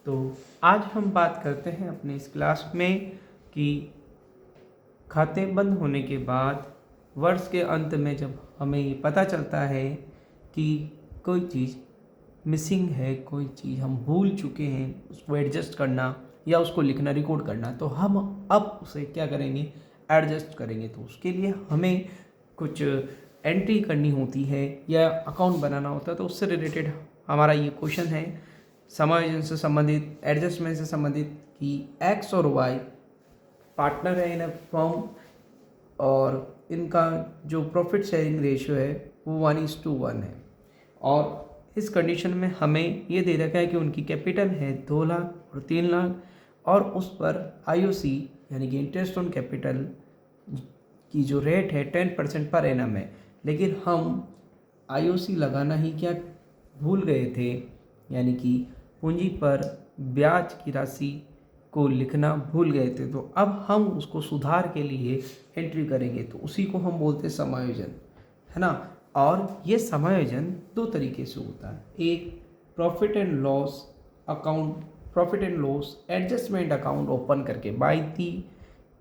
तो आज हम बात करते हैं अपने इस क्लास में कि खाते बंद होने के बाद वर्ष के अंत में जब हमें ये पता चलता है कि कोई चीज़ मिसिंग है, कोई चीज़ हम भूल चुके हैं, उसको एडजस्ट करना या उसको लिखना, रिकॉर्ड करना, तो हम अब उसे क्या करेंगे, एडजस्ट करेंगे। तो उसके लिए हमें कुछ एंट्री करनी होती है या अकाउंट बनाना होता है। तो उससे रिलेटेड हमारा ये क्वेश्चन है, समायोजन से संबंधित, एडजस्टमेंट से संबंधित, कि एक्स और वाई पार्टनर है इन अ फर्म और इनका जो प्रॉफिट शेयरिंग रेशियो है वो 1:1 है। और इस कंडीशन में हमें ये दे रखा है कि उनकी कैपिटल है 2 लाख और 3 लाख और उस पर आईओसी यानी कि इंटरेस्ट ऑन कैपिटल की जो रेट है 10% पर एनम है। लेकिन हम आईओसी लगाना ही क्या भूल गए थे, यानी कि पूंजी पर ब्याज की राशि को लिखना भूल गए थे। तो अब हम उसको सुधार के लिए एंट्री करेंगे, तो उसी को हम बोलते हैं समायोजन, है ना। और ये समायोजन दो तरीके से होता है। एक profit and loss account, profit and loss adjustment account open करके, by the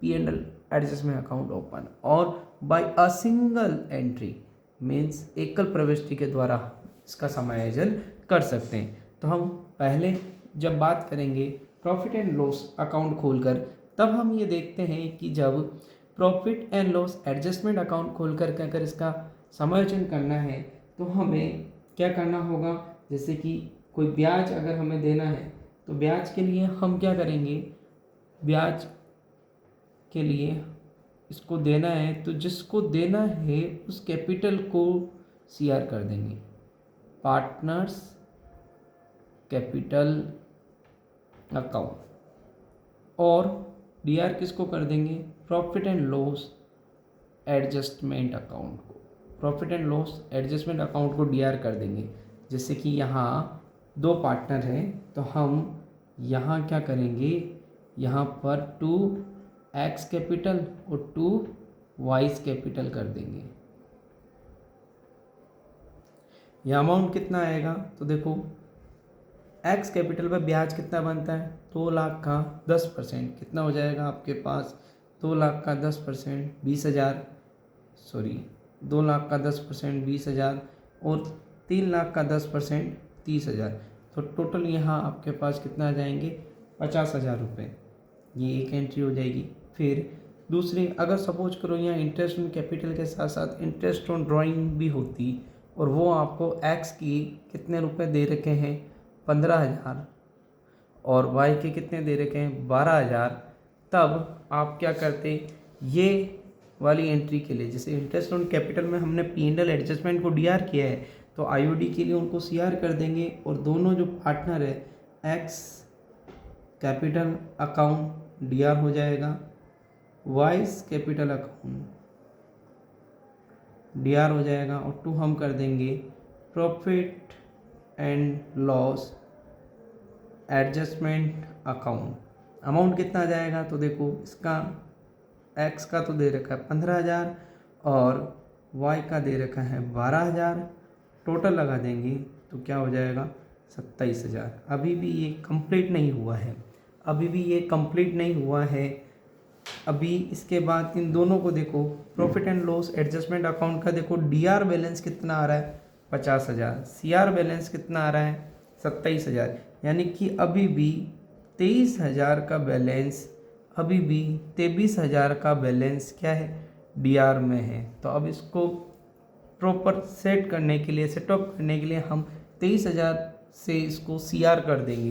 P&L adjustment account open, और by a single entry means एकल प्रविष्टि के द्वारा इसका समायोजन कर सकते हैं। तो हम पहले जब बात करेंगे प्रॉफिट एंड लॉस अकाउंट खोलकर, तब हम ये देखते हैं कि जब profit and loss adjustment account खोलकर के अगर इसका समायोजन करना है तो हमें क्या करना होगा। जैसे कि कोई ब्याज अगर हमें देना है तो ब्याज के लिए हम क्या करेंगे, ब्याज के लिए इसको देना है तो जिसको देना है उस कैपिटल को सीआर कर देंगे, पार्टनर्स कैपिटल अकाउंट, और डीआर किसको कर देंगे, profit and loss adjustment account को, profit and loss adjustment account को डीआर कर देंगे। जैसे कि यहाँ दो पार्टनर हैं तो हम यहाँ क्या करेंगे, यहाँ पर 2x कैपिटल और 2y कैपिटल कर देंगे। यह अमाउंट कितना आएगा, तो देखो एक्स कैपिटल पर ब्याज कितना बनता है, 2 लाख का 10% कितना हो जाएगा आपके पास, 2 लाख का 10% 20,000, सॉरी 2 लाख का 10% 20,000 और 3 लाख का 10% 30,000। तो टोटल यहाँ आपके पास कितना आ जाएंगे, 50,000 रुपये। ये एक एंट्री हो जाएगी। फिर दूसरी, अगर सपोज करो यहाँ इंटरेस्ट ऑन कैपिटल के साथ साथ इंटरेस्ट ऑन ड्राइंग भी होती और वो आपको एक्स की कितने रुपए दे रखे हैं, 15,000, और वाई के कितने दे रखे हैं, 12,000, तब आप क्या करते, ये वाली एंट्री के लिए, जैसे इंटरेस्ट ऑन कैपिटल में हमने P&L एडजस्टमेंट को डीआर किया है तो आईओडी के लिए उनको सीआर कर देंगे, और दोनों जो पार्टनर है एक्स कैपिटल अकाउंट डीआर हो जाएगा, वाइस कैपिटल अकाउंट डीआर हो जाएगा, और 2 हम कर देंगे profit and loss adjustment account. Amount कितना आ जाएगा, तो देखो इसका एक्स का तो दे रखा है 15,000 और वाई का दे रखा है 12,000, टोटल लगा देंगे तो क्या हो जाएगा, 27,000। अभी भी ये कंप्लीट नहीं हुआ है, अभी भी ये कंप्लीट नहीं हुआ है। अभी इसके बाद इन दोनों को देखो, profit and loss adjustment account का देखो डीआर बैलेंस कितना आ रहा है, 50,000, सीआर बैलेंस कितना आ रहा है, 27,000, यानी कि अभी भी 23,000 का बैलेंस, अभी भी 23,000 का बैलेंस क्या है, डीआर में है। तो अब इसको प्रॉपर सेट करने के लिए, सेटअप करने के लिए हम 23,000 से इसको सीआर कर देंगे।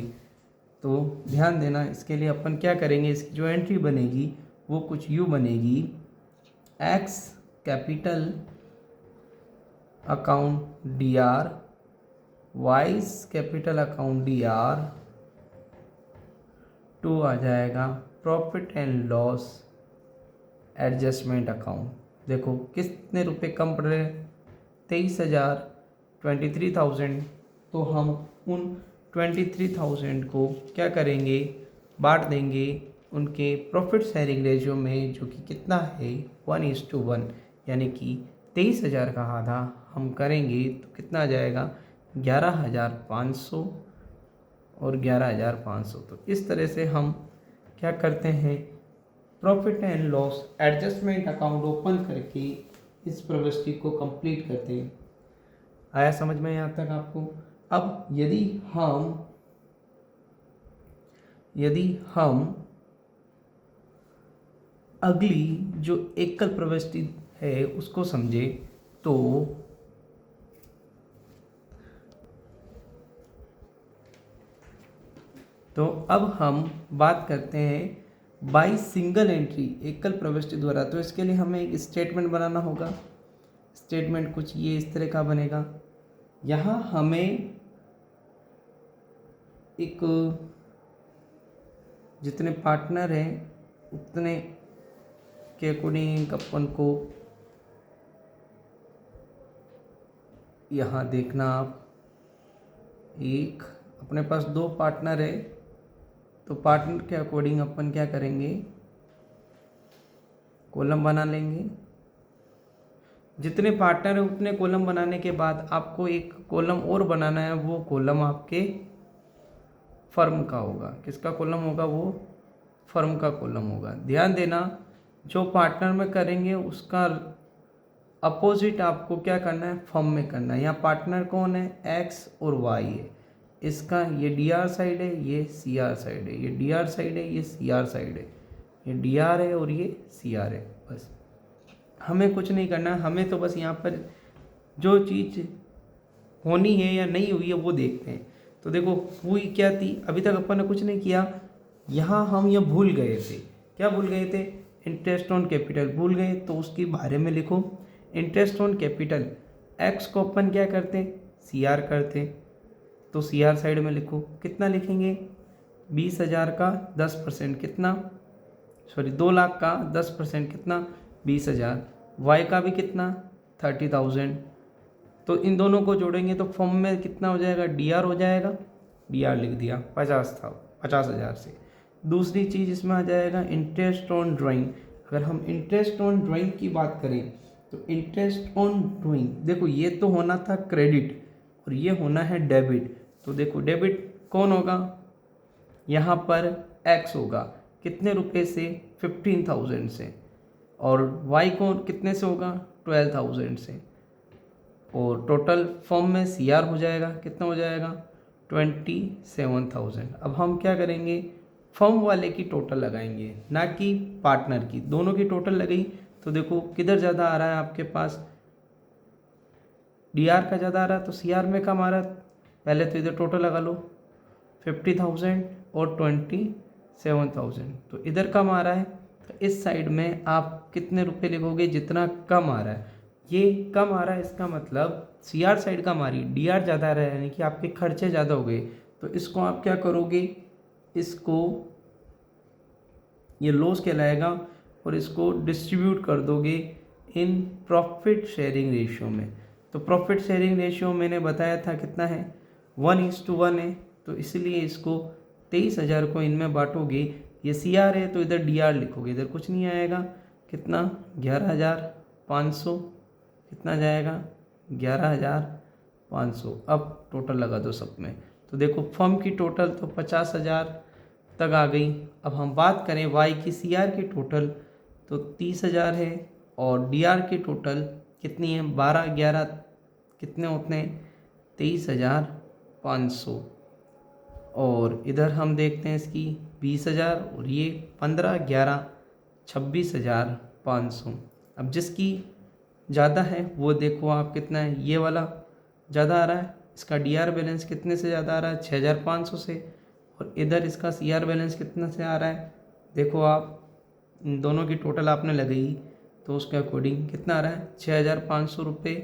तो ध्यान देना, इसके लिए अपन क्या करेंगे, इसकी जो एंट्री बनेगी वो कुछ यूँ बनेगी, x capital account DR, vice capital account DR, 2 आ जाएगा profit and loss adjustment account. देखो कितने रुपए कम पड़ रहे हैं, 23,000, 23,000। तो हम उन 23,000 को क्या करेंगे, बांट देंगे उनके प्रॉफिट शेयरिंग रेशियो में, जो कि कितना है 1:1, यानी कि 23,000 का आधा हम करेंगे तो कितना आ जाएगा, 11,500, और 11,500। तो इस तरह से हम क्या करते हैं, profit and loss adjustment account open करके इस प्रविष्टि को कंप्लीट करते हैं। आया समझ में यहाँ तक आपको? अब यदि हम अगली जो एकल प्रविष्टि है उसको समझे तो अब हम बात करते हैं बाई सिंगल एंट्री, एकल प्रविष्टि द्वारा। तो इसके लिए हमें एक स्टेटमेंट बनाना होगा। स्टेटमेंट कुछ ये इस तरह का बनेगा। यहाँ हमें एक जितने पार्टनर हैं उतने के अकॉर्डिंग अपन को यहाँ देखना। आप एक अपने पास 2 पार्टनर है, तो पार्टनर के अकॉर्डिंग अपन क्या करेंगे, कॉलम बना लेंगे। जितने पार्टनर है उतने कॉलम बनाने के बाद आपको एक कॉलम और बनाना है। वो कॉलम आपके फर्म का होगा। किसका कॉलम होगा? वो फर्म का कॉलम होगा। ध्यान देना, जो पार्टनर में करेंगे उसका अपोजिट आपको क्या करना है, फर्म में करना है। यहाँ पार्टनर कौन है? एक्स और वाई है। इसका ये डी आर साइड है, ये सी आर साइड है। ये डी आर साइड है, ये सी आर साइड है। ये डी आर है और ये सी आर है। बस हमें कुछ नहीं करना, हमें तो बस यहाँ पर जो चीज़ होनी है या नहीं हुई है वो देखते हैं। तो देखो हुई क्या थी, अभी तक अपन ने कुछ नहीं किया। यहाँ हम ये भूल गए थे। क्या भूल गए थे? इंटरेस्ट ऑन कैपिटल भूल गए। तो उसके बारे में लिखो, इंटरेस्ट ऑन कैपिटल एक्स को अपन क्या करते, सी आर करते। तो सी आर साइड में लिखो। कितना लिखेंगे? 20,000 का 10% कितना, 2 लाख का 10% कितना, 20,000। वाई का भी कितना, 30,000। तो इन दोनों को जोड़ेंगे तो फॉर्म में कितना हो जाएगा, डी आर हो जाएगा। डी आर लिख दिया, 50,000 से। दूसरी चीज़ इसमें आ जाएगा इंटरेस्ट ऑन ड्राइंग। अगर हम इंटरेस्ट ऑन ड्राइंग की बात करें तो इंटरेस्ट ऑन ड्राइंग, देखो ये तो होना था क्रेडिट और ये होना है डेबिट। तो देखो डेबिट कौन होगा, यहाँ पर एक्स होगा। कितने रुपए से? 15,000 से। और वाई कौन कितने से होगा? 12,000 से। और टोटल फॉर्म में सी आर हो जाएगा, कितना हो जाएगा? 27,000। अब हम क्या करेंगे, फर्म वाले की टोटल लगाएंगे, ना कि पार्टनर की। दोनों की टोटल लगाई तो देखो किधर ज़्यादा आ रहा है आपके पास, डी आर का ज़्यादा आ रहा है तो सी आर में कम आ रहा है। पहले तो इधर टोटल लगा लो, 50,000 और 27,000। तो इधर कम आ रहा है तो इस साइड में आप कितने रुपए लिखोगे, जितना कम आ रहा है। ये कम आ रहा है इसका मतलब सी आर साइड कम आ रही है, डी आर ज़्यादा आ रहा है, यानी कि आपके खर्चे ज़्यादा हो गए। तो इसको आप क्या करोगे, इसको ये लॉस कहलाएगा और इसको डिस्ट्रीब्यूट कर दोगे इन प्रॉफिट शेयरिंग रेशियो में। तो प्रॉफिट शेयरिंग रेशियो मैंने बताया था कितना है, 1:1 है। तो इसलिए इसको 23,000 को इनमें बांटोगे। ये सी आर है तो इधर डी आर लिखोगे, इधर कुछ नहीं आएगा। कितना? 11,500। कितना जाएगा? 11,500। अब टोटल लगा दो सब में। तो देखो फर्म की टोटल तो 50,000 तक आ गई। अब हम बात करें वाई की, सी आर की टोटल तो 30,000 है और डी आर की टोटल कितनी है, 12-11 कितने होते हैं, 23,500। और इधर हम देखते हैं इसकी 20,000 और ये 15-11 26,500। अब जिसकी ज़्यादा है वो देखो आप कितना है, ये वाला ज़्यादा आ रहा है। इसका डी आर बैलेंस कितने से ज़्यादा आ रहा है, 6,500 से। और इधर इसका सी आर बैलेंस कितना से आ रहा है, देखो आप इन दोनों की टोटल आपने लगाई तो उसके अकॉर्डिंग कितना आ रहा है, 6,500 रुपये।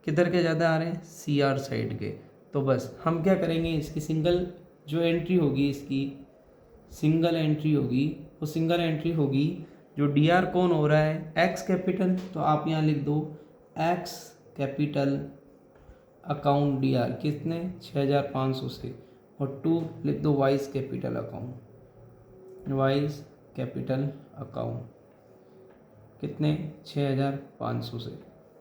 किधर के ज़्यादा आ रहे हैं, सी आर साइड के। तो बस हम क्या करेंगे, इसकी सिंगल जो एंट्री होगी, इसकी सिंगल एंट्री होगी, वो सिंगल एंट्री होगी जो डी आर कौन हो रहा है, एक्स कैपिटल। तो आप यहाँ लिख दो x capital account D R कितने, 6,500 से। और 2 लिख दो wise capital account, wise capital account कितने, 6,500 से।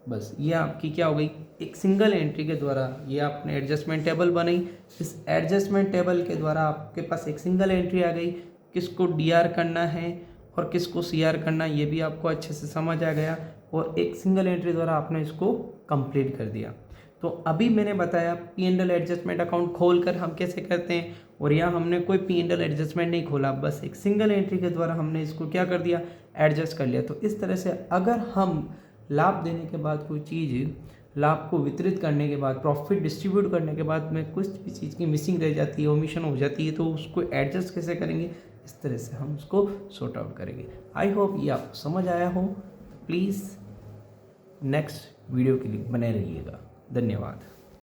बस ये आपकी क्या हो गई, एक सिंगल एंट्री के द्वारा ये आपने एडजस्टमेंट टेबल बनाई। इस एडजस्टमेंट टेबल के द्वारा आपके पास एक सिंगल एंट्री आ गई, किसको डीआर करना है और किसको सीआर करना है ये भी आपको अच्छे से समझ आ गया, और एक सिंगल एंट्री द्वारा आपने इसको कंप्लीट कर दिया। तो अभी मैंने बताया P and L adjustment account खोलकर हम कैसे करते हैं, और यहाँ हमने कोई पी एंड एल एडजस्टमेंट नहीं खोला, बस एक सिंगल एंट्री के द्वारा हमने इसको क्या कर दिया, एडजस्ट कर लिया। तो इस तरह से अगर हम लाभ देने के बाद कोई चीज़, लाभ को वितरित करने के बाद, प्रॉफिट डिस्ट्रीब्यूट करने के बाद में कुछ भी चीज़ की मिसिंग रह जाती है, ओमिशन हो जाती है, तो उसको एडजस्ट कैसे करेंगे, इस तरह से हम उसको सॉर्ट आउट करेंगे। आई होप ये आपको समझ आया हो। प्लीज़ नेक्स्ट वीडियो के लिए बने रहिएगा। धन्यवाद।